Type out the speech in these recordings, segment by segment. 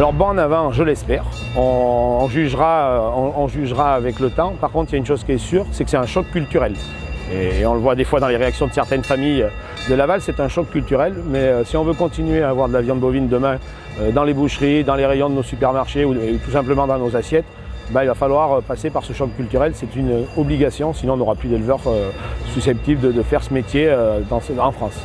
Alors bon en avant, je l'espère, on jugera avec le temps. Par contre, il y a une chose qui est sûre, c'est que c'est un choc culturel. Et on le voit des fois dans les réactions de certaines familles de Laval, c'est un choc culturel. Mais si on veut continuer à avoir de la viande bovine demain dans les boucheries, dans les rayons de nos supermarchés ou tout simplement dans nos assiettes, il va falloir passer par ce choc culturel. C'est une obligation, sinon on n'aura plus d'éleveurs susceptibles de faire ce métier en France.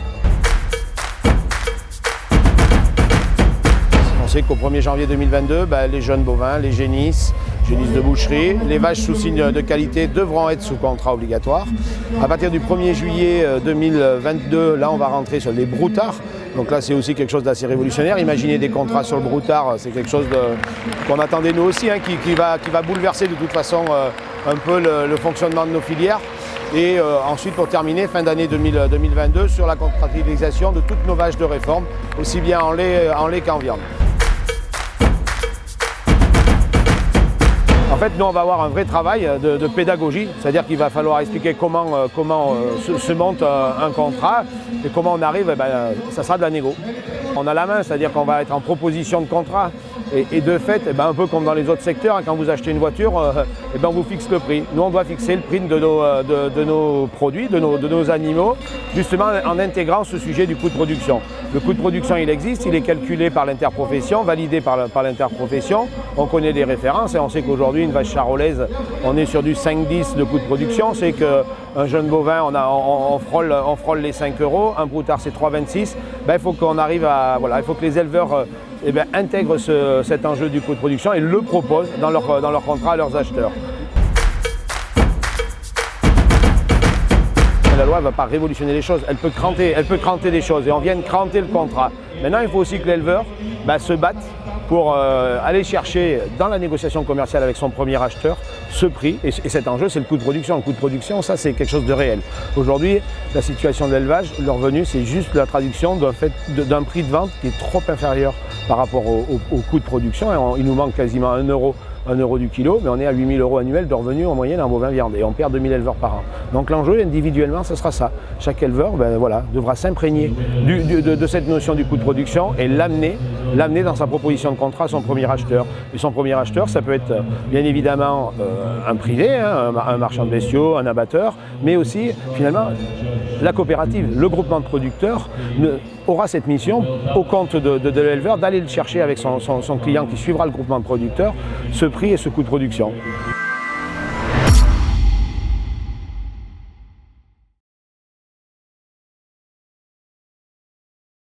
On sait qu'au 1er janvier 2022, les jeunes bovins, les génisses de boucherie, les vaches sous signe de qualité devront être sous contrat obligatoire. À partir du 1er juillet 2022, là on va rentrer sur les broutards. Donc là c'est aussi quelque chose d'assez révolutionnaire. Imaginez des contrats sur le broutard, c'est quelque chose qu'on attendait nous aussi, qui va bouleverser de toute façon un peu le fonctionnement de nos filières. Et ensuite pour terminer, fin d'année 2022, sur la contractualisation de toutes nos vaches de réforme, aussi bien en lait qu'en viande. En fait, nous, on va avoir un vrai travail de pédagogie, c'est-à-dire qu'il va falloir expliquer comment se monte un contrat et comment on arrive, ça sera de la négo. On a la main, c'est-à-dire qu'on va être en proposition de contrat et de fait, un peu comme dans les autres secteurs, quand vous achetez une voiture, on vous fixe le prix. Nous, on doit fixer le prix de nos produits, de nos animaux, justement en intégrant ce sujet du coût de production. Le coût de production, il existe, il est calculé par l'interprofession, validé par l'interprofession. On connaît des références et on sait qu'aujourd'hui, une vache charolaise, on est sur du 5,10 de coût de production. C'est qu'un jeune bovin, on frôle les 5 €, un broutard c'est 3,26. Il faut qu'on arrive il faut que les éleveurs intègrent cet enjeu du coût de production et le proposent dans leur contrat à leurs acheteurs. La loi ne va pas révolutionner les choses, elle peut cranter des choses et on vient de cranter le contrat. Maintenant, il faut aussi que l'éleveur se batte pour aller chercher dans la négociation commerciale avec son premier acheteur ce prix. Et cet enjeu, c'est le coût de production. Le coût de production, ça, c'est quelque chose de réel. Aujourd'hui, la situation de l'élevage, le revenu, c'est juste la traduction d'un prix de vente qui est trop inférieur par rapport au coût de production. Il nous manque quasiment 1 € du kilo, mais on est à 8 000 € annuels de revenus en moyenne en bovin viande et on perd 2 000 éleveurs par an. Donc l'enjeu individuellement, ce sera ça. Chaque éleveur devra s'imprégner de cette notion du coût de production et l'amener dans sa proposition de contrat à son premier acheteur. Et son premier acheteur, ça peut être bien évidemment un privé, un marchand de bestiaux, un abatteur, mais aussi finalement la coopérative, le groupement de producteurs aura cette mission au compte de l'éleveur d'aller le chercher avec son client qui suivra le groupement de producteurs, ce prix et ce coût de production.